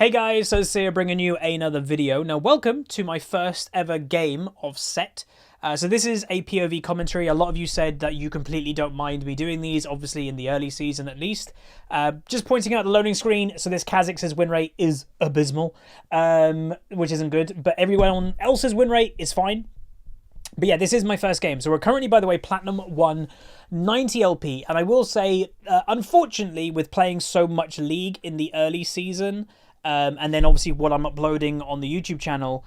Hey guys, so it's here bringing you another video. Now welcome to my first ever game of Sett. So this is a POV commentary. A lot of you said that you completely don't mind me doing these, obviously in the early season at least. Just pointing out the loading screen, so this Kha'Zix's win rate is abysmal, which isn't good, but everyone else's win rate is fine. But yeah, this is my first game. So we're currently, by the way, Platinum 1, 90 LP. And I will say, unfortunately, with playing so much League in the early season, and then obviously what I'm uploading on the YouTube channel,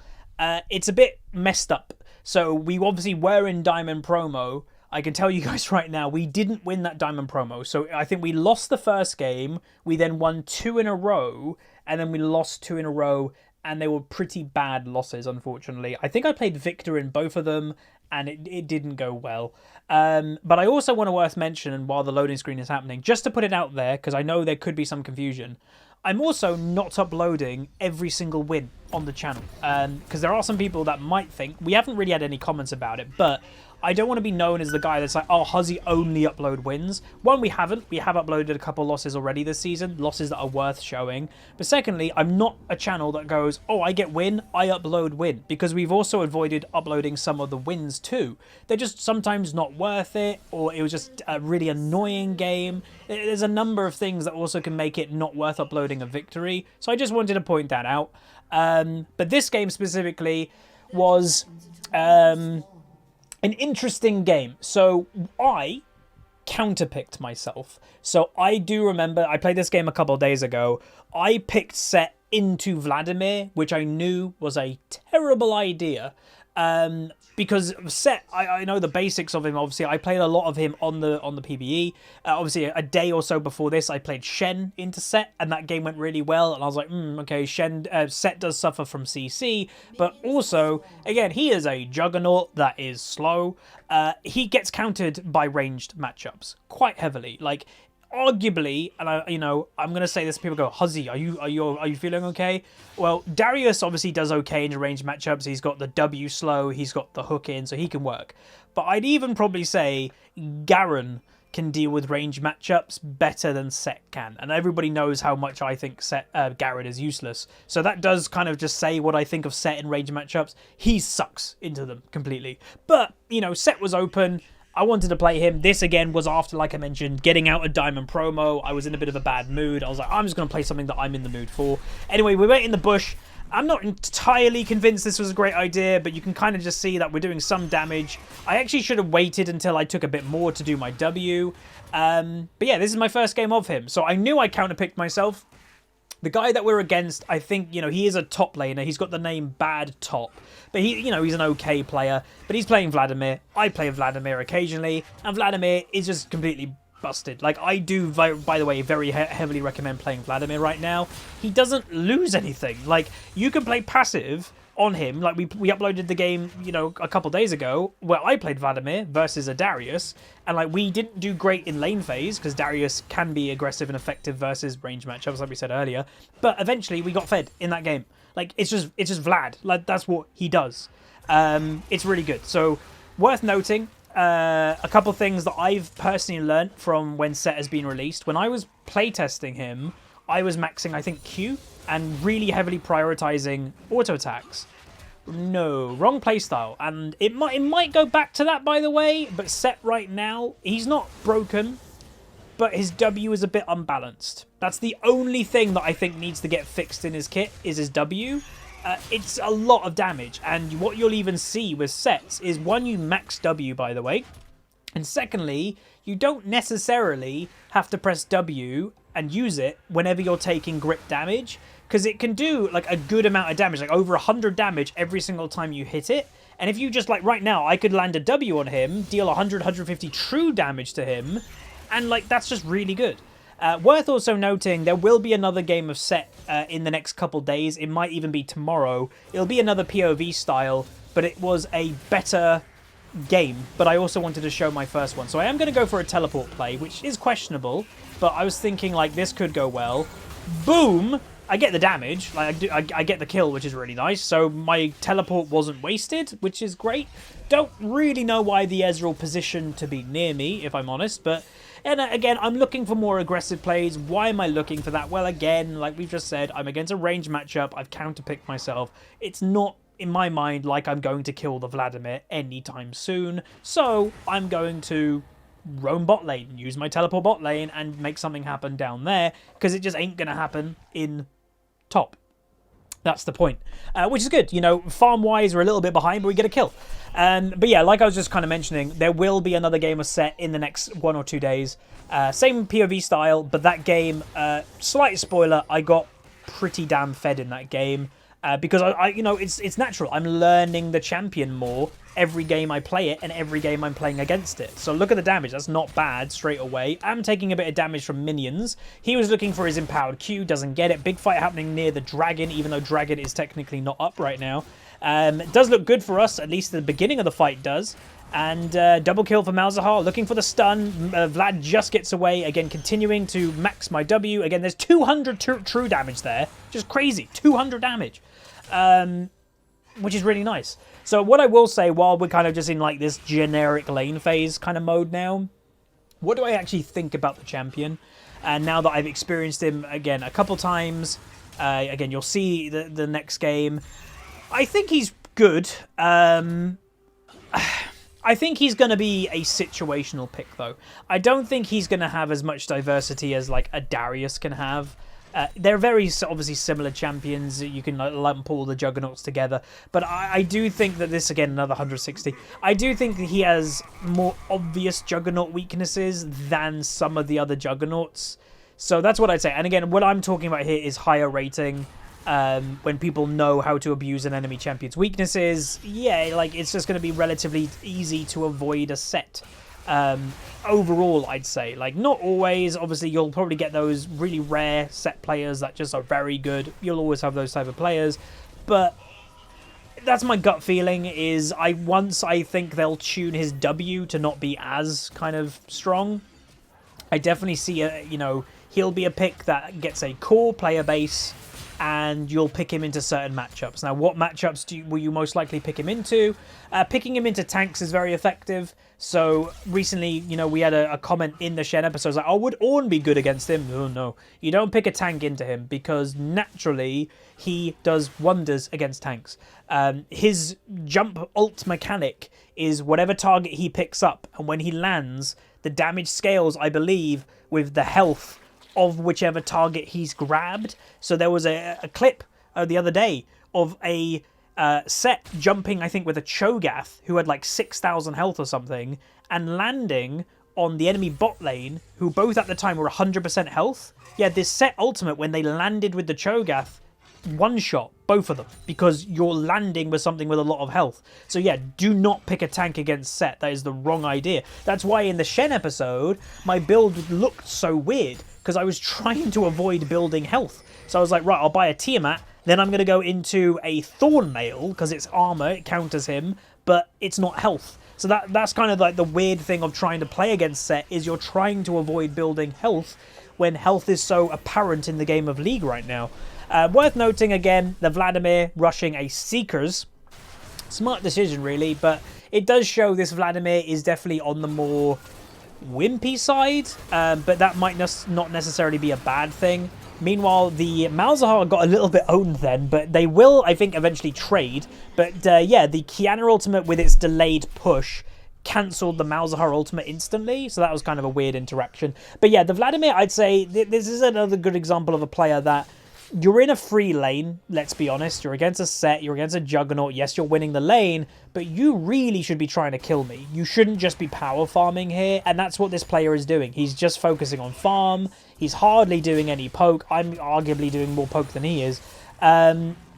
it's a bit messed up. So we obviously were in Diamond Promo. I can tell you guys right now, we didn't win that Diamond Promo. So I think we lost the first game. We then won 2 in a row. And then we lost 2 in a row. And they were pretty bad losses, unfortunately. I think I played Victor in both of them, and it didn't go well. But I also want to worth mention, while the loading screen is happening, just to put it out there, because I know there could be some confusion, I'm also not uploading every single win on the channel. Because there are some people that might think, we haven't really had any comments about it, but I don't want to be known as the guy that's like, oh, Huzzy only upload wins. One, we haven't. We have uploaded a couple losses already this season, losses that are worth showing. But secondly, I'm not a channel that goes, oh, I get win, I upload win. Because we've also avoided uploading some of the wins too. They're just sometimes not worth it, or it was just a really annoying game. There's a number of things that also can make it not worth uploading a victory. So I just wanted to point that out. But this game specifically was an interesting game. So I counterpicked myself. So I do remember, I played this game a couple of days ago. I picked Sett into Vladimir, which I knew was a terrible idea. Because Sett, I know the basics of him. Obviously, I played a lot of him on the PvE. Obviously, a day or so before this, I played Shen into Sett, and that game went really well. And I was like, okay, Sett does suffer from CC, but also, again, he is a juggernaut that is slow. He gets countered by ranged matchups quite heavily. Like, arguably, and I'm gonna say this, people go, Huzzy, are you feeling okay? Well, Darius obviously does okay in ranged matchups. He's got the W slow, he's got the hook in, so he can work. But I'd even probably say Garen can deal with ranged matchups better than Sett can, and everybody knows how much I think Garen is useless. So that does kind of just say what I think of Sett in ranged matchups. He sucks into them completely. But Sett was open. I wanted to play him. This, again, was after, like I mentioned, getting out a Diamond Promo. I was in a bit of a bad mood. I was like, I'm just going to play something that I'm in the mood for. Anyway, we went in the bush. I'm not entirely convinced this was a great idea, but you can kind of just see that we're doing some damage. I actually should have waited until I took a bit more to do my W. But yeah, this is my first game of him. So I knew I counterpicked myself. The guy that we're against, I think, he is a top laner. He's got the name Bad Top. But he's an okay player. But he's playing Vladimir. I play Vladimir occasionally. And Vladimir is just completely busted. Like, I do, by the way, very heavily recommend playing Vladimir right now. He doesn't lose anything. Like, you can play passive on him. Like, we uploaded the game, a couple days ago, where I played Vladimir versus a Darius, and like, we didn't do great in lane phase because Darius can be aggressive and effective versus range matchups, like we said earlier. But eventually we got fed in that game. Like, it's just Vlad. Like, that's what he does. It's really good. So worth noting, a couple things that I've personally learnt from when Sett has been released. When I was playtesting him, I was maxing, I think, Q and really heavily prioritizing auto attacks. No, wrong playstyle. And it might go back to that, by the way, but Sett right now, he's not broken, but his W is a bit unbalanced. That's the only thing that I think needs to get fixed in his kit, is his W. It's a lot of damage, and what you'll even see with Setts is, one, you max W, by the way, and secondly, you don't necessarily have to press W and use it whenever you're taking grip damage, because it can do like a good amount of damage, like over 100 damage every single time you hit it. And if you just, like, right now, I could land a W on him, deal 100, 150 true damage to him, and like, that's just really good. Worth also noting, there will be another game of Sett in the next couple days. It might even be tomorrow. It'll be another POV style, but it was a better game. But I also wanted to show my first one. So I am going to go for a teleport play, which is questionable, but I was thinking, like, this could go well. Boom! I get the damage. Like, I get the kill, which is really nice. So my teleport wasn't wasted, which is great. Don't really know why the Ezreal positioned to be near me, if I'm honest, but And again, I'm looking for more aggressive plays. Why am I looking for that? Well, again, like we've just said, I'm against a range matchup. I've counterpicked myself. It's not, in my mind, like I'm going to kill the Vladimir anytime soon. So I'm going to roam bot lane, use my teleport bot lane, and make something happen down there, because it just ain't going to happen in top. That's the point, which is good. You know, farm-wise, we're a little bit behind, but we get a kill. But yeah, like I was just kind of mentioning, there will be another game of Sett in the next 1 or 2 days. Same POV style, but that game, slight spoiler, I got pretty damn fed in that game. Because I you know, it's natural. I'm learning the champion more every game I play it and every game I'm playing against it. So look at the damage. That's not bad straight away. I'm taking a bit of damage from minions. He was looking for his empowered Q, doesn't get it. Big fight happening near the dragon, even though dragon is technically not up right now. It does look good for us, at least the beginning of the fight does. And double kill for Malzahar, looking for the stun. Vlad just gets away, again continuing to max my W. Again, there's 200 true damage there, just crazy, 200 damage. Which is really nice. So what I will say, while we're kind of just in like this generic lane phase kind of mode now, what do I actually think about the champion? And now that I've experienced him again a couple times, again you'll see the next game. I think he's good. I think he's going to be a situational pick though. I don't think he's going to have as much diversity as like a Darius can have. They're very obviously similar champions. You can lump all the juggernauts together. But I do think that this, again, another 160. I do think that he has more obvious juggernaut weaknesses than some of the other juggernauts. So that's what I'd say. And again, what I'm talking about here is higher rating. When people know how to abuse an enemy champion's weaknesses, yeah, like it's just going to be relatively easy to avoid a Sett. Overall, I'd say, like, not always. Obviously, you'll probably get those really rare Sett players that just are very good. You'll always have those type of players, but that's my gut feeling. Is I think they'll tune his W to not be as kind of strong. I definitely see you know, he'll be a pick that gets a core player base, and you'll pick him into certain matchups. Now, what matchups will you most likely pick him into? Picking him into tanks is very effective. So recently, you know, we had a comment in the Shen episode like, oh, would Ornn be good against him? Oh, no. You don't pick a tank into him because naturally he does wonders against tanks. His jump ult mechanic is whatever target he picks up, and when he lands, the damage scales, I believe, with the health of whichever target he's grabbed. So there was a clip the other day of a Sett jumping, I think, with a Cho'Gath who had like 6,000 health or something, and landing on the enemy bot lane, who both at the time were 100% health. Yeah, this Sett ultimate, when they landed with the Cho'Gath, one-shot both of them, because you're landing with something with a lot of health. So yeah, do not pick a tank against Sett. That is the wrong idea. That's why in the Shen episode, my build looked so weird, because I was trying to avoid building health. So I was like, right, I'll buy a Tiamat, then I'm going to go into a Thornmail, because it's armor, it counters him, but it's not health. So that's kind of like the weird thing of trying to play against Sett, is you're trying to avoid building health when health is so apparent in the game of League right now. Worth noting again, the Vladimir rushing a Seekers. Smart decision really, but it does show this Vladimir is definitely on the more wimpy side, but that might not necessarily be a bad thing. Meanwhile, the Malzahar got a little bit owned then, but they will, I think, eventually trade. But yeah, the Kiana ultimate with its delayed push cancelled the Malzahar ultimate instantly, so that was kind of a weird interaction. But yeah, the Vladimir, I'd say, this is another good example of a player that you're in a free lane, let's be honest. You're against a Sett, you're against a Juggernaut. Yes, you're winning the lane, but you really should be trying to kill me. You shouldn't just be power farming here, and that's what this player is doing. He's just focusing on farm. He's hardly doing any poke. I'm arguably doing more poke than he is.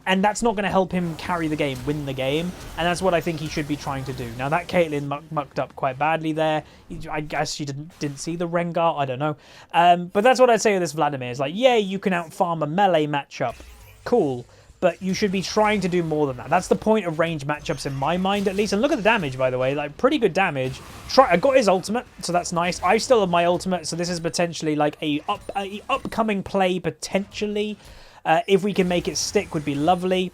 And that's not going to help him carry the game, win the game. And that's what I think he should be trying to do. Now, that Caitlyn mucked up quite badly there. I guess she didn't see the Rengar. I don't know. But that's what I'd say of this Vladimir. Is like, yeah, you can out-farm a melee matchup. Cool. But you should be trying to do more than that. That's the point of range matchups in my mind, at least. And look at the damage, by the way. Like, pretty good damage. I got his ultimate, so that's nice. I still have my ultimate, so this is potentially like a upcoming play, potentially. If we can make it stick, would be lovely.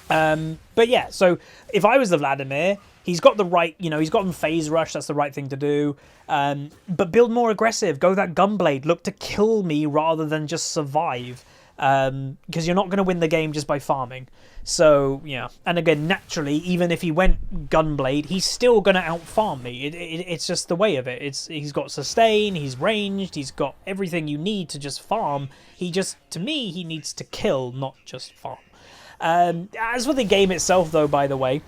But yeah, so if I was the Vladimir, he's got the right, he's got him phase rush. That's the right thing to do. But build more aggressive. Go that Gunblade. Look to kill me rather than just survive. Because you're not going to win the game just by farming. So, yeah. And again, naturally, even if he went Gunblade, he's still going to out-farm me. It's just the way of it. He's got sustain, he's ranged, he's got everything you need to just farm. To me, he needs to kill, not just farm. As for the game itself, though, by the way,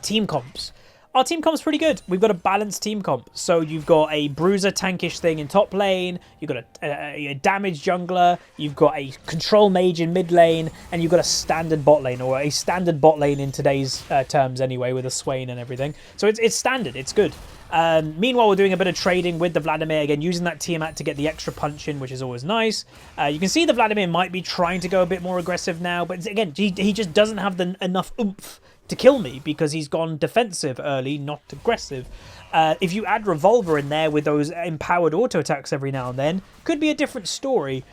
team comps. Our team comp's pretty good. We've got a balanced team comp. So you've got a bruiser tankish thing in top lane, you've got a damage jungler, you've got a control mage in mid lane, and you've got a standard bot lane, or a standard bot lane in today's terms anyway, with a Swain and everything. So it's standard, it's good. Meanwhile, we're doing a bit of trading with the Vladimir, again, using that Tiamat to get the extra punch in, which is always nice. You can see the Vladimir might be trying to go a bit more aggressive now, but again, he just doesn't have enough oomph to kill me because he's gone defensive early, not aggressive. If you add Revolver in there with those empowered auto attacks every now and then, could be a different story.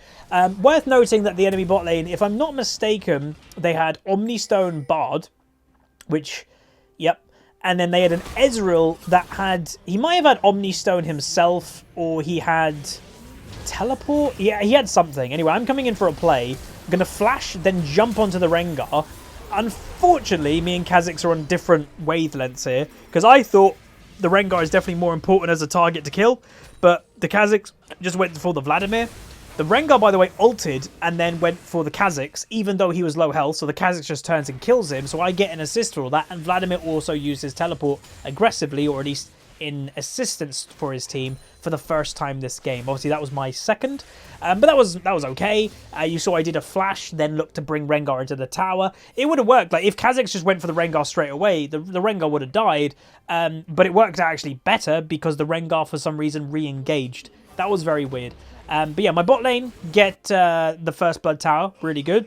Worth noting that the enemy bot lane, if I'm not mistaken, they had Omnistone Bard, which, yep, and then they had an Ezreal that had, he might have had Omnistone himself, or he had Teleport? Yeah, he had something. Anyway, I'm coming in for a play. I'm going to flash, then jump onto the Rengar. Unfortunately, me and Kha'Zix are on different wavelengths here, because I thought the Rengar is definitely more important as a target to kill, but the Kha'Zix just went for the Vladimir. The Rengar, by the way, ulted and then went for the Kha'Zix, even though he was low health, so the Kha'Zix just turns and kills him, so I get an assist for all that, and Vladimir also used his teleport aggressively, or at least in assistance for his team for the first time this game. Obviously, that was my second, but that was okay. You saw I did a flash, then looked to bring Rengar into the tower. It would have worked. Like if Kha'Zix just went for the Rengar straight away, the Rengar would have died. But it worked out actually better because the Rengar for some reason re-engaged. That was very weird. But yeah, my bot lane get the first blood tower, really good.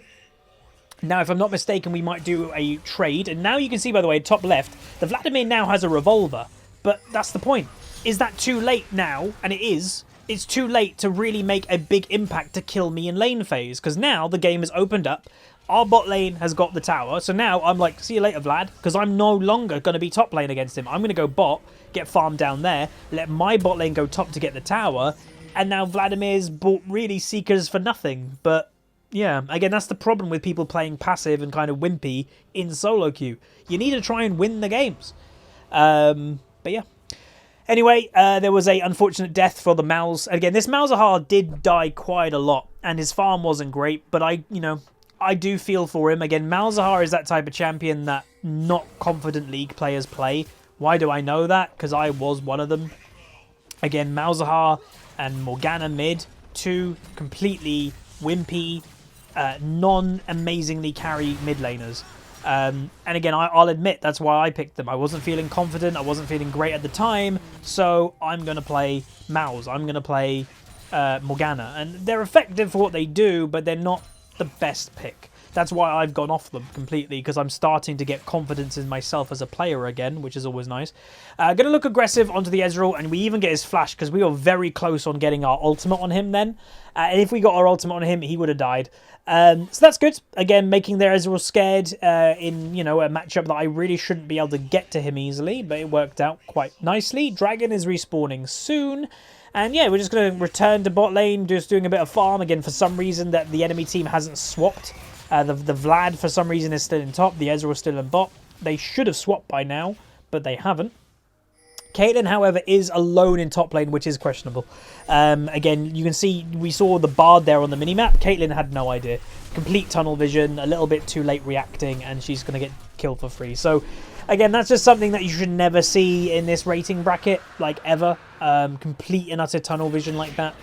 Now, if I'm not mistaken, we might do a trade. And now you can see, by the way, top left, the Vladimir now has a revolver. But that's the point. Is that too late now? And it is. It's too late to really make a big impact to kill me in lane phase. Because now the game has opened up. Our bot lane has got the tower. So now I'm like, see you later, Vlad. Because I'm no longer going to be top lane against him. I'm going to go bot, get farmed down there. Let my bot lane go top to get the tower. And now Vladimir's bought really Seekers for nothing. But yeah, again, that's the problem with people playing passive and kind of wimpy in solo queue. You need to try and win the games. But yeah. Anyway, there was a unfortunate death for the Malz. Again, this Malzahar did die quite a lot, and his farm wasn't great, but I do feel for him. Again, Malzahar is that type of champion that not confident League players play. Why do I know that? Because I was one of them. Again, Malzahar and Morgana mid, two completely wimpy, non-amazingly carry mid laners. And again, I'll admit that's why I picked them. I wasn't feeling confident. I wasn't feeling great at the time. So I'm going to play Malz. I'm going to play Morgana. And they're effective for what they do, but they're not the best pick. That's why I've gone off them completely, because I'm starting to get confidence in myself as a player again, which is always nice. Going to look aggressive onto the Ezreal, and we even get his flash, because we were very close on getting our ultimate on him then. And if we got our ultimate on him, he would have died. So that's good. Again, making their Ezreal scared in, a matchup that I really shouldn't be able to get to him easily, but it worked out quite nicely. Dragon is respawning soon. And yeah, we're just going to return to bot lane, just doing a bit of farm. Again, for some reason that the enemy team hasn't swapped. The Vlad, for some reason, is still in top. The Ezreal is still in bot. They should have swapped by now, but they haven't. Caitlyn, however, is alone in top lane, which is questionable. Again, you can see we saw the Bard there on the minimap. Caitlyn had no idea. Complete tunnel vision, a little bit too late reacting, and she's going to get killed for free. So, again, that's just something that you should never see in this rating bracket, like ever. Complete and utter tunnel vision like that.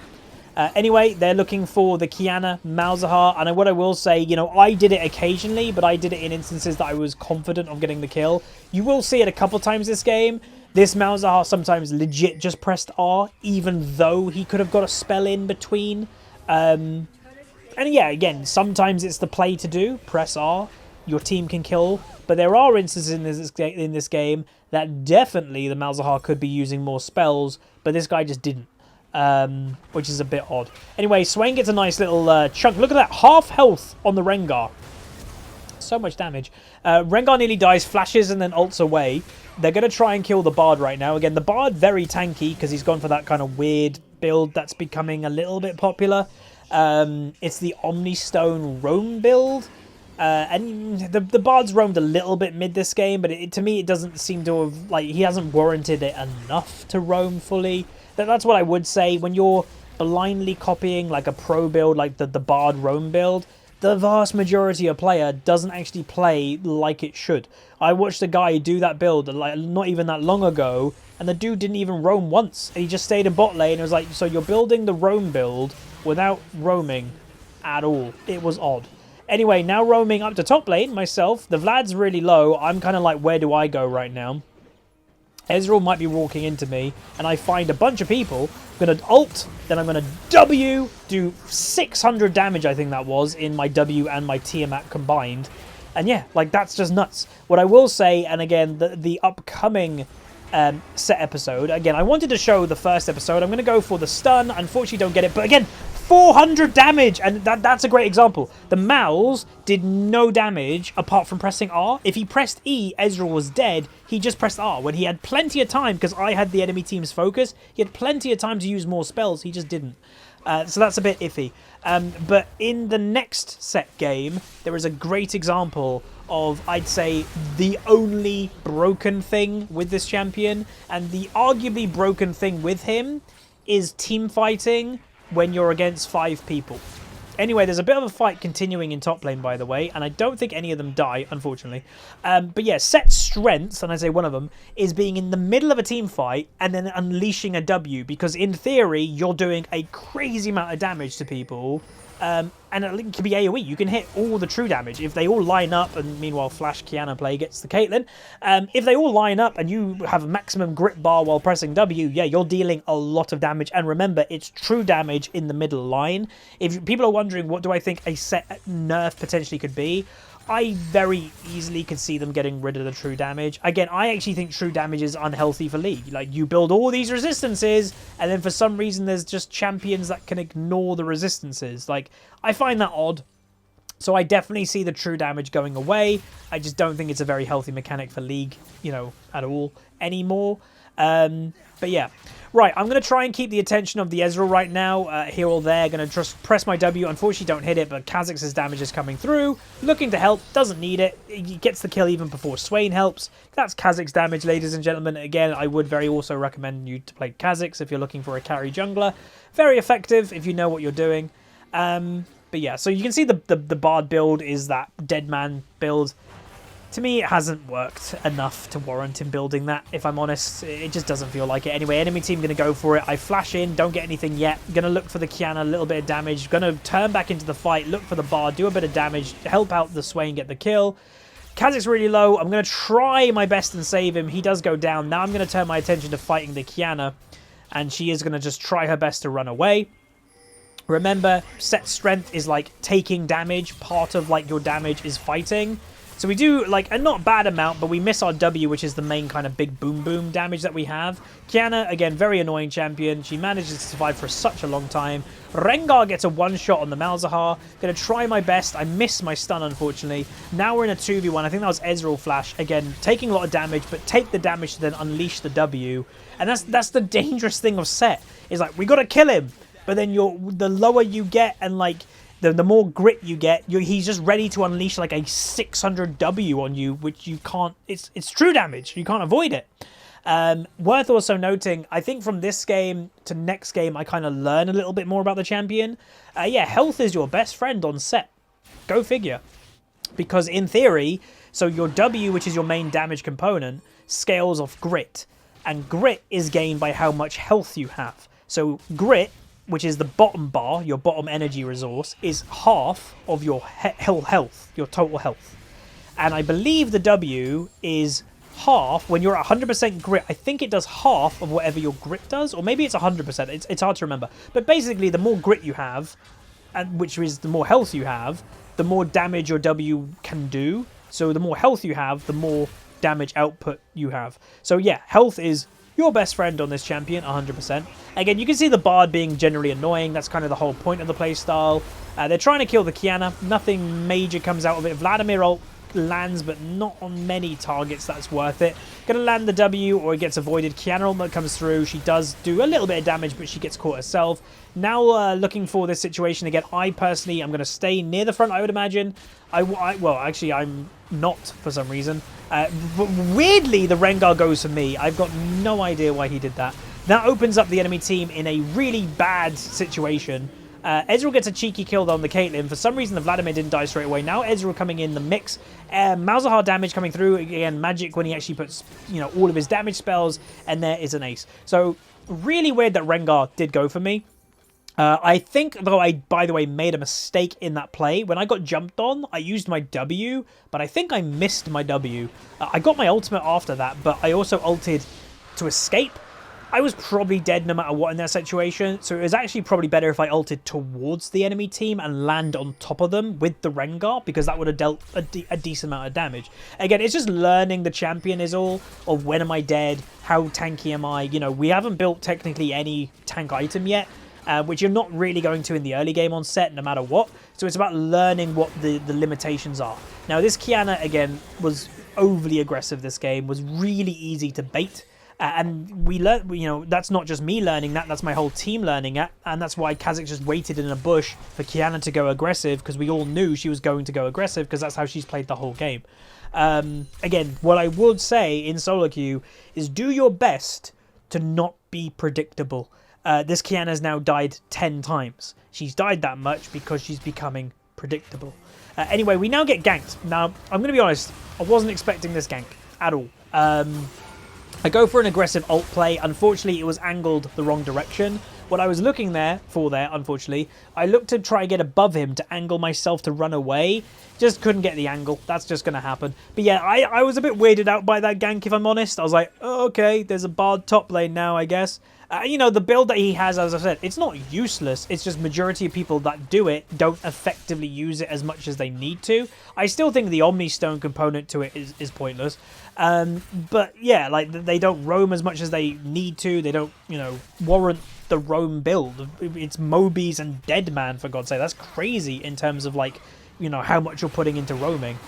Anyway, they're looking for the Kiana Malzahar, and what I will say, I did it occasionally, but I did it in instances that I was confident of getting the kill. You will see it a couple times this game. This Malzahar sometimes legit just pressed R, even though he could have got a spell in between. And yeah, again, sometimes it's the play to do. Press R, your team can kill. But there are instances in this game that definitely the Malzahar could be using more spells, but this guy just didn't. Which is a bit odd. Anyway, Swain gets a nice little chunk. Look at that, half health on the Rengar. so much damage. Rengar nearly dies, flashes, and then ults away. They're going to try and kill the Bard right now. Again, the Bard, very tanky, because he's gone for that kind of weird build that's becoming a little bit popular. It's the Omnistone roam build. And the Bard's roamed a little bit mid this game, but to me it doesn't seem to have, like, he hasn't warranted it enough to roam fully. That's what I would say. When you're blindly copying like a pro build, like the Bard roam build, the vast majority of player doesn't actually play like it should. I watched a guy do that build like not even that long ago, and the dude didn't even roam once. He just stayed in bot lane. It was like, so you're building the roam build without roaming at all. It was odd. Anyway, now roaming up to top lane myself. The Vlad's really low. I'm kind of like, where do I go right now? Ezreal might be walking into me, and I find a bunch of people. I'm going to ult, then I'm going to W, do 600 damage, I think that was, in my W and my Tiamat combined. And yeah, like, that's just nuts. What I will say, and again, the upcoming Sett episode, again, I wanted to show the first episode. I'm going to go for the stun. Unfortunately, don't get it. But again, 400 damage, and that's a great example. The Mals did no damage apart from pressing R. If he pressed E, Ezreal was dead. He just pressed R when he had plenty of time, because I had the enemy team's focus. He had plenty of time to use more spells. He just didn't. So that's a bit iffy. But in the next Sett game, there is a great example of, I'd say, the only broken thing with this champion. And the arguably broken thing with him is team fighting when you're against 5 people. Anyway, there's a bit of a fight continuing in top lane, by the way, and I don't think any of them die, unfortunately. But yeah, Sett's strengths, and I say one of them, is being in the middle of a team fight and then unleashing a W, because in theory, you're doing a crazy amount of damage to people. And it can be AoE. You can hit all the true damage. If they all line up, and meanwhile Flash Kiana play gets the Caitlyn, if they all line up and you have a maximum grip bar while pressing W, yeah, you're dealing a lot of damage. And remember, it's true damage in the middle line. If people are wondering what do I think a Sett nerf potentially could be, I very easily could see them getting rid of the true damage. Again, I actually think true damage is unhealthy for League. Like, you build all these resistances, and then for some reason there's just champions that can ignore the resistances. Like, I find that odd. So I definitely see the true damage going away. I just don't think it's a very healthy mechanic for League, you know, at all anymore. But yeah. Right, I'm going to try and keep the attention of the Ezreal right now, here or there. Going to just press my W. Unfortunately, don't hit it, but Kha'Zix's damage is coming through. Looking to help, doesn't need it. He gets the kill even before Swain helps. That's Kha'Zix's damage, ladies and gentlemen. Again, I would very also recommend you to play Kha'Zix if you're looking for a carry jungler. Very effective if you know what you're doing. But yeah, so you can see the Bard build is that dead man build. To me, it hasn't worked enough to warrant him building that, if I'm honest. It just doesn't feel like it. Anyway, enemy team going to go for it. I flash in, don't get anything yet. Going to look for the Kiana, a little bit of damage. Going to turn back into the fight, look for the Bard, do a bit of damage, help out the Swain, get the kill. Kha'Zix's really low. I'm going to try my best and save him. He does go down. Now I'm going to turn my attention to fighting the Kiana, and she is going to just try her best to run away. Remember, Sett strength is like taking damage. Part of like your damage is fighting. So we do, like, a not bad amount, but we miss our W, which is the main kind of big boom damage that we have. Kiana, again, very annoying champion. She manages to survive for such a long time. Rengar gets a one-shot on the Malzahar. Gonna try my best. I miss my stun, unfortunately. Now we're in a 2v1. I think that was Ezreal Flash. Again, taking a lot of damage, but take the damage to then unleash the W. And that's the dangerous thing of Sett. Is like, we gotta kill him. But then the lower you get and, like, the more grit you get, he's just ready to unleash like a 600 W on you, which you can't, it's true damage. You can't avoid it. Worth also noting, I think from this game to next game, I kind of learn a little bit more about the champion. Yeah, health is your best friend on Sett. Go figure. Because in theory, so your W, which is your main damage component, scales off grit. And grit is gained by how much health you have. So grit, which is the bottom bar, your bottom energy resource, is half of your health, your total health. And I believe the W is half, when you're at 100% grit, I think it does half of whatever your grit does, or maybe it's 100%, it's hard to remember. But basically, the more grit you have, and which is the more health you have, the more damage your W can do. So the more health you have, the more damage output you have. So yeah, health is your best friend on this champion, 100%. Again, you can see the Bard being generally annoying. That's kind of the whole point of the playstyle. They're trying to kill the Kiana. Nothing major comes out of it. Vladimir ult lands, but not on many targets that's worth it. Gonna land the W, or it gets avoided. Kiana ultimate comes through. She does do a little bit of damage, but she gets caught herself. Now looking for this situation again. I personally am going to stay near the front, I would imagine. Well, actually, I'm not for some reason. But weirdly, the Rengar goes for me. I've got no idea why he did that. That opens up the enemy team in a really bad situation. Ezreal gets a cheeky kill on the Caitlyn. For some reason, the Vladimir didn't die straight away. Now Ezreal coming in the mix. Malzahar damage coming through. Again, magic when he actually puts, you know, all of his damage spells. And there is an ace. So, really weird that Rengar did go for me. I think, though, I, by the way, made a mistake in that play. When I got jumped on, I used my W, but I think I missed my W. I got my ultimate after that, but I also ulted to escape. I was probably dead no matter what in that situation, so it was actually probably better if I ulted towards the enemy team and land on top of them with the Rengar, because that would have dealt a decent amount of damage. Again, it's just learning the champion is all, of when am I dead, how tanky am I. You know, we haven't built technically any tank item yet, which you're not really going to in the early game on Sett, no matter what. So it's about learning what the limitations are. Now, this Kiana, again, was overly aggressive this game, was really easy to bait. And we learned, you know, that's not just me learning that, that's my whole team learning it. And that's why Kha'Zix just waited in a bush for Kiana to go aggressive, because we all knew she was going to go aggressive, because that's how she's played the whole game. Again, what I would say in solo queue is do your best to not be predictable. This Kiana's now died 10 times. She's died that much because she's becoming predictable. Anyway, we now get ganked. Now, I'm going to be honest, I wasn't expecting this gank at all. I go for an aggressive ult play. Unfortunately, it was angled the wrong direction. What I was looking for there, unfortunately, I looked to try and get above him to angle myself to run away. Just couldn't get the angle. That's just going to happen. But yeah, I was a bit weirded out by that gank, if I'm honest. I was like, oh, okay, there's a Bard top lane now, I guess. You know, the build that he has, as I said, it's not useless. It's just majority of people that do it don't effectively use it as much as they need to. I still think the Omni Stone component to it is pointless. But yeah, like they don't roam as much as they need to. They don't, you know, warrant the roam build. It's Mobies and Deadman, for God's sake. That's crazy in terms of, like, you know, how much you're putting into roaming.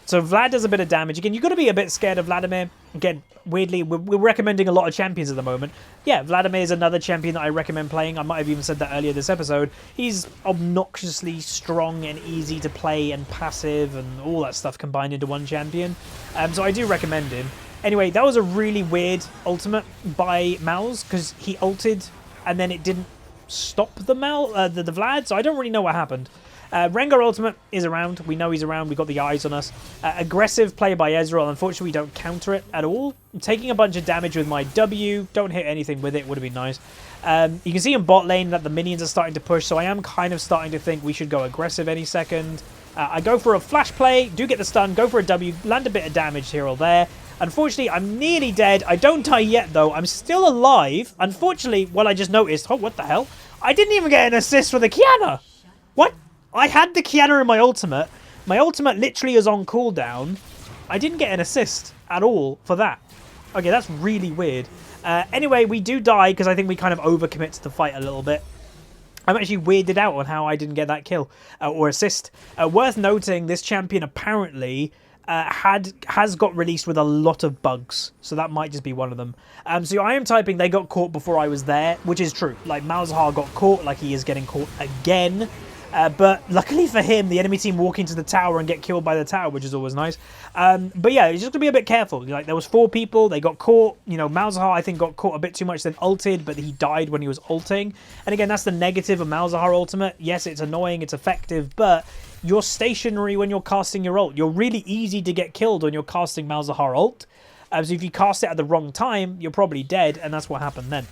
So Vlad does a bit of damage. Again, you've got to be a bit scared of Vladimir. Again, weirdly, we're recommending a lot of champions at the moment. Yeah, Vladimir is another champion that I recommend playing. I might have even said that earlier this episode. He's obnoxiously strong and easy to play and passive and all that stuff combined into one champion. So I do recommend him. Anyway, that was a really weird ultimate by Malz, because he ulted and then it didn't stop the Vlad, so I don't really know what happened. Rengar ultimate is around. We know he's around. We've got the eyes on us. Aggressive play by Ezreal. Unfortunately, we don't counter it at all. I'm taking a bunch of damage with my W. Don't hit anything with it. Would have been nice. You can see in bot lane that the minions are starting to push, so I am kind of starting to think we should go aggressive any second. I go for a flash play. Do get the stun. Go for a W. Land a bit of damage here or there. Unfortunately, I'm nearly dead. I don't die yet, though. I'm still alive. Unfortunately, what I just noticed... Oh, what the hell? I didn't even get an assist for the Kiana. What? I had the Kiana in my ultimate. My ultimate literally is on cooldown. I didn't get an assist at all for that. Okay, that's really weird. Anyway, we do die because I think we kind of overcommit to the fight a little bit. I'm actually weirded out on how I didn't get that kill or assist. Worth noting, this champion apparently has got released with a lot of bugs, so that might just be one of them. So I am typing they got caught before I was there, which is true. Like, Malzahar got caught, like he is getting caught again. But luckily for him, the enemy team walk into the tower and get killed by the tower, which is always nice. But yeah, you just got to be a bit careful. Like, there was 4 people, they got caught. You know, Malzahar, I think, got caught a bit too much, then ulted, but he died when he was ulting. And again, that's the negative of Malzahar ultimate. Yes, it's annoying, it's effective, but you're stationary when you're casting your ult. You're really easy to get killed when you're casting Malzahar ult. So if you cast it at the wrong time, you're probably dead, and that's what happened then.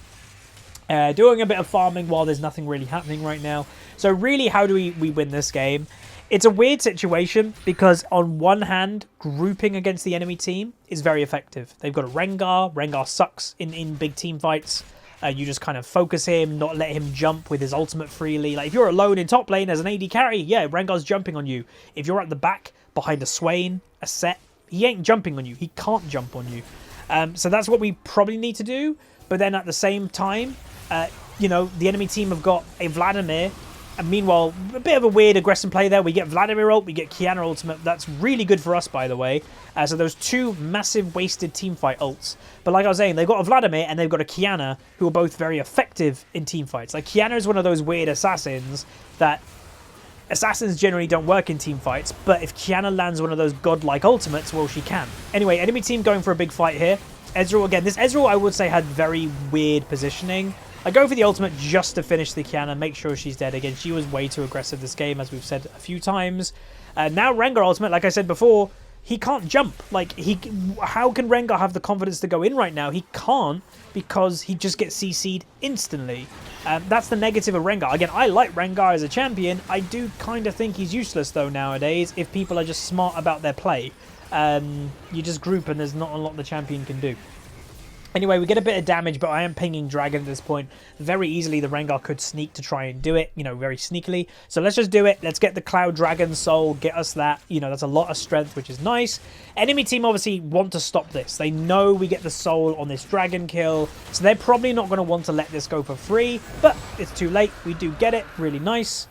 Doing a bit of farming while there's nothing really happening right now. So really, how do we win this game? It's a weird situation because on one hand, grouping against the enemy team is very effective. They've got a Rengar. Rengar sucks in big team fights. You just kind of focus him, not let him jump with his ultimate freely. Like, if you're alone in top lane as an AD carry, yeah, Rengar's jumping on you. If you're at the back behind a Swain, a Sett, he ain't jumping on you. He can't jump on you. So that's what we probably need to do. But then at the same time, you know, the enemy team have got a Vladimir And meanwhile, a bit of a weird aggressive play there. We get Vladimir ult, we get Kiana ultimate. That's really good for us, by the way. So those two massive wasted teamfight ults. But like I was saying, they've got a Vladimir and they've got a Kiana who are both very effective in teamfights. Like, Kiana is one of those weird assassins that assassins generally don't work in teamfights, but if Kiana lands one of those godlike ultimates, well, she can. Anyway, enemy team going for a big fight here. Ezreal, again, this Ezreal I would say had very weird positioning. I go for the ultimate just to finish the Kiana, make sure she's dead. Again, she was way too aggressive this game, as we've said a few times. Now Rengar ultimate, like I said before, he can't jump. Like, how can Rengar have the confidence to go in right now? He can't, because he just gets CC'd instantly. That's the negative of Rengar. Again, I like Rengar as a champion. I do kind of think he's useless, though, nowadays, if people are just smart about their play. You just group and there's not a lot the champion can do. Anyway, we get a bit of damage, but I am pinging Dragon at this point. Very easily, the Rengar could sneak to try and do it, you know, very sneakily. So let's just do it. Let's get the Cloud Dragon Soul, get us that. You know, that's a lot of strength, which is nice. Enemy team obviously want to stop this. They know we get the Soul on this Dragon kill, so they're probably not going to want to let this go for free, but it's too late. We do get it. Really nice.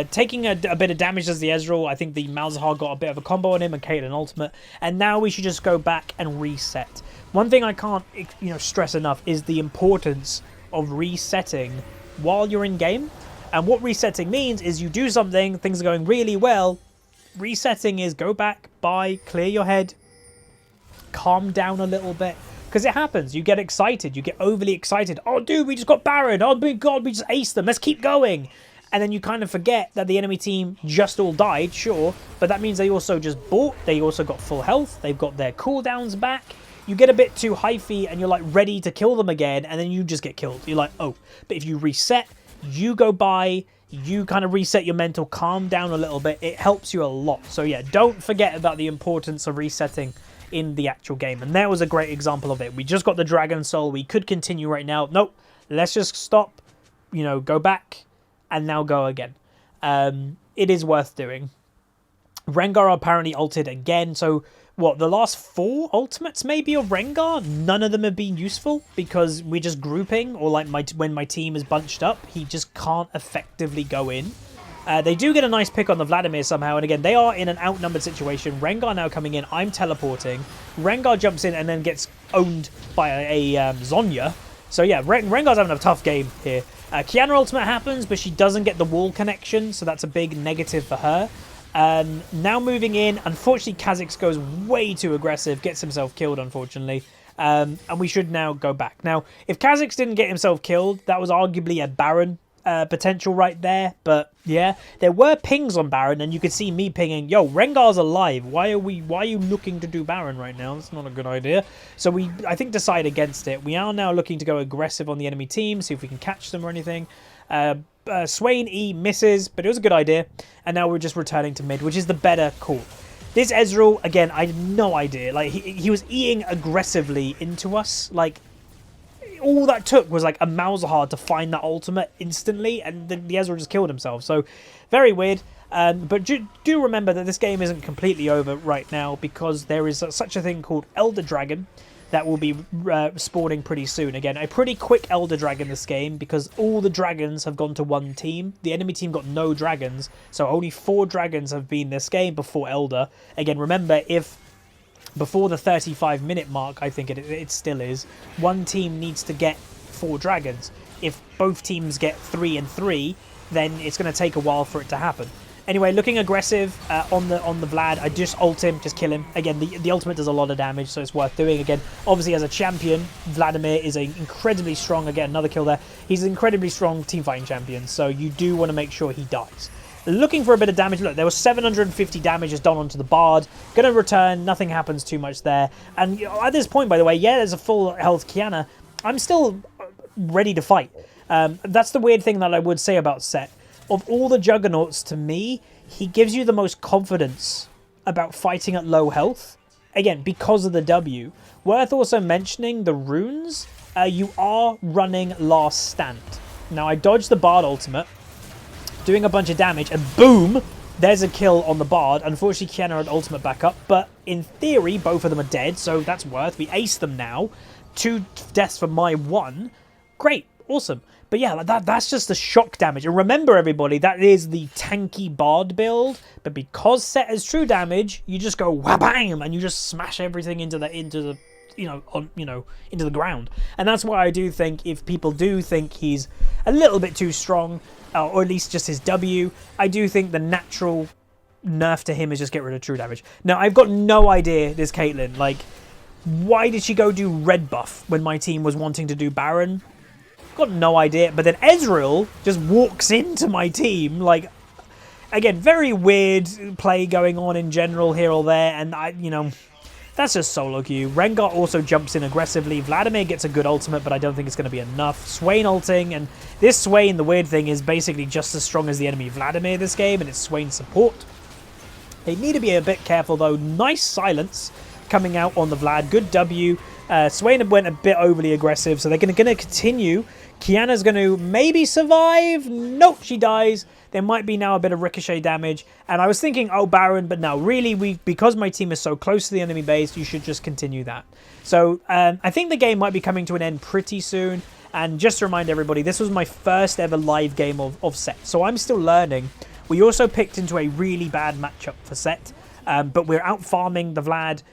Taking a bit of damage as the Ezreal. I think the Malzahar got a bit of a combo on him and Caitlyn ultimate. And now we should just go back and reset. One thing I can't, you know, stress enough is the importance of resetting while you're in game. And what resetting means is you do something, things are going really well. Resetting is go back, buy, clear your head, calm down a little bit. Because it happens. You get excited. You get overly excited. Oh, dude, we just got Baron. Oh, my God, we just aced them. Let's keep going. And then you kind of forget that the enemy team just all died, sure. But that means they also just bought. They also got full health. They've got their cooldowns back. You get a bit too hyphy and you're like ready to kill them again. And then you just get killed. You're like, oh. But if you reset, you go by, you kind of reset your mental, calm down a little bit. It helps you a lot. So yeah, don't forget about the importance of resetting in the actual game. And that was a great example of it. We just got the Dragon Soul. We could continue right now. Nope. Let's just stop, you know, go back. And now go again. It is worth doing. Rengar apparently ulted again. So, what, the last 4 ultimates maybe of Rengar? None of them have been useful because we're just grouping. Or like when my team is bunched up, he just can't effectively go in. They do get a nice pick on the Vladimir somehow. And again, they are in an outnumbered situation. Rengar now coming in. I'm teleporting. Rengar jumps in and then gets owned by a Zhonya. So yeah, Rengar's having a tough game here. Kiana ultimate happens, but she doesn't get the wall connection, so that's a big negative for her. Now moving in, unfortunately Kha'Zix goes way too aggressive, gets himself killed, unfortunately. And we should now go back. Now, if Kha'Zix didn't get himself killed, that was arguably a Baron potential right there. But yeah, there were pings on Baron, and you could see me pinging, yo, Rengar's alive. Why are you looking to do Baron right now? That's not a good idea. So we, I think, decide against it. We are now looking to go aggressive on the enemy team, see if we can catch them or anything. Swain E misses, but it was a good idea. And now we're just returning to mid, which is the better call. This Ezreal, again, I had no idea. Like, he was Eing aggressively into us. Like, all that took was like a Malzahar to find that ultimate instantly, and the Ezreal just killed himself. So, very weird. But do remember that this game isn't completely over right now, because there is such a thing called Elder Dragon that will be spawning pretty soon. Again, a pretty quick Elder Dragon this game, because all the dragons have gone to one team. The enemy team got no dragons, so only 4 dragons have been this game before Elder. Again, remember, if before the 35-minute mark, I think it still is, one team needs to get 4 dragons. If both teams get 3 and 3, then it's going to take a while for it to happen. Anyway, looking aggressive on the Vlad. I just ult him, just kill him. Again, the ultimate does a lot of damage, so it's worth doing. Again, obviously as a champion, Vladimir is an incredibly strong, again, another kill there. He's an incredibly strong teamfighting champion, so you do want to make sure he dies. Looking for a bit of damage. Look, there was 750 damage just done onto the Bard. Gonna return. Nothing happens too much there. And at this point, by the way, yeah, there's a full health Kiana. I'm still ready to fight. That's the weird thing that I would say about Sett. Of all the Juggernauts, to me, he gives you the most confidence about fighting at low health. Again, because of the W. Worth also mentioning the runes. You are running Last Stand. Now, I dodged the Bard ultimate, doing a bunch of damage, and boom, there's a kill on the Bard. Unfortunately, Kiana had ultimate backup, but in theory, both of them are dead, so that's worth. We ace them now. 2 deaths for my 1. Great. awesome. But yeah, that's just the shock damage. And remember, everybody, that is the tanky Bard build. But because Sett has true damage, you just go wha-bam, and you just smash everything into the into the ground. And that's why I do think, if people do think he's a little bit too strong, or at least just his W, I do think the natural nerf to him is just get rid of true damage. Now, I've got no idea, this Caitlyn, like, why did she go do red buff when my team was wanting to do Baron? Got no idea. But then Ezreal just walks into my team, like, again, very weird play going on in general here or there, and that's just solo queue. Rengar also jumps in aggressively. Vladimir gets a good ultimate, but I don't think it's going to be enough. Swain ulting, and this Swain, the weird thing, is basically just as strong as the enemy Vladimir this game, and it's Swain support. They need to be a bit careful, though. Nice silence coming out on the Vlad. Good W. Swain went a bit overly aggressive, so they're going to continue. Kiana's going to maybe survive. Nope, she dies. There might be now a bit of ricochet damage. And I was thinking, oh, Baron, but no, really, because my team is so close to the enemy base, you should just continue that. So I think the game might be coming to an end pretty soon. And just to remind everybody, this was my first ever live game of Sett. So I'm still learning. We also picked into a really bad matchup for Sett. But we're out farming the Vlad.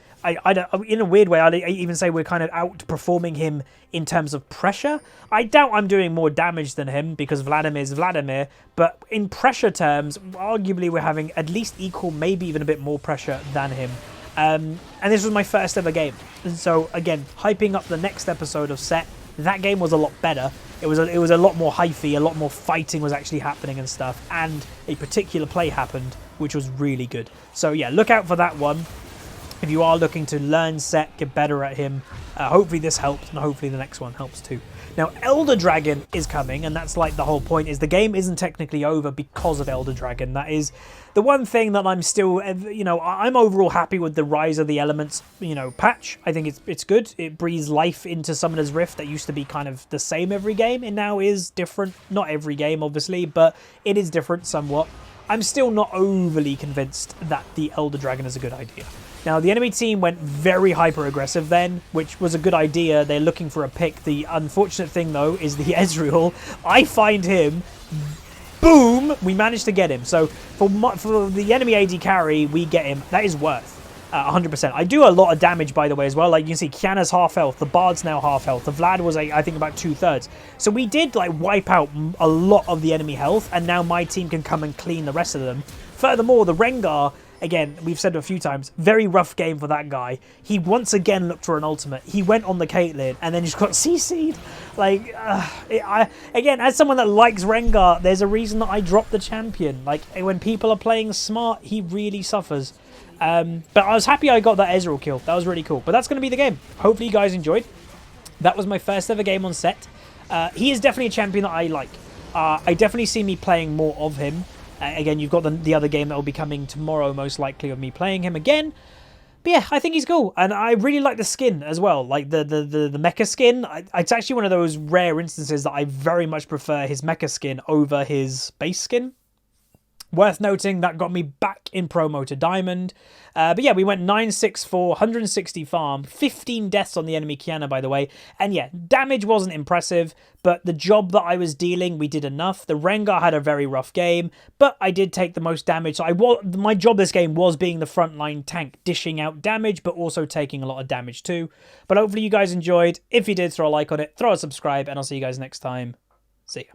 In a weird way, I'd even say we're kind of outperforming him in terms of pressure. I doubt I'm doing more damage than him because Vladimir is Vladimir, but in pressure terms, arguably we're having at least equal, maybe even a bit more pressure than him. And this was my first ever game. And so, again, hyping up the next episode of Sett, that game was a lot better. It was a lot more hyphy, a lot more fighting was actually happening and stuff, and a particular play happened, which was really good. So yeah, look out for that one. If you are looking to learn Sett, get better at him, hopefully this helps, and hopefully the next one helps too. Now, Elder Dragon is coming, and that's like the whole point, is the game isn't technically over because of Elder Dragon. That is the one thing that I'm still, I'm overall happy with the Rise of the Elements, patch. I think it's good. It breathes life into Summoner's Rift that used to be kind of the same every game. It now is different. Not every game, obviously, but it is different somewhat. I'm still not overly convinced that the Elder Dragon is a good idea. Now, the enemy team went very hyper-aggressive then, which was a good idea. They're looking for a pick. The unfortunate thing, though, is the Ezreal. I find him. Boom! We managed to get him. So, for the enemy AD carry, we get him. That is worth 100%. I do a lot of damage, by the way, as well. Like, you can see, Kiana's half health. The Bard's now half health. The Vlad was, I think, about 2/3. So, we did, like, wipe out a lot of the enemy health, and now my team can come and clean the rest of them. Furthermore, the Rengar... Again, we've said it a few times, very rough game for that guy. He once again looked for an ultimate. He went on the Caitlyn and then just got CC'd. Like, again, as someone that likes Rengar, there's a reason that I dropped the champion. Like, when people are playing smart, he really suffers. But I was happy I got that Ezreal kill. That was really cool. But that's going to be the game. Hopefully you guys enjoyed. That was my first ever game on Sett. He is definitely a champion that I like. I definitely see me playing more of him. Again, you've got the other game that will be coming tomorrow, most likely, of me playing him again. But yeah, I think he's cool. And I really like the skin as well. Like the mecha skin. It's actually one of those rare instances that I very much prefer his mecha skin over his base skin. Worth noting, that got me back in promo to Diamond. But yeah, we went 964, 160 farm, 15 deaths on the enemy Kiana, by the way. And yeah, damage wasn't impressive, but the job that I was dealing, we did enough. The Rengar had a very rough game, but I did take the most damage. So my job this game was being the frontline tank, dishing out damage, but also taking a lot of damage too. But hopefully you guys enjoyed. If you did, throw a like on it, throw a subscribe, and I'll see you guys next time. See ya.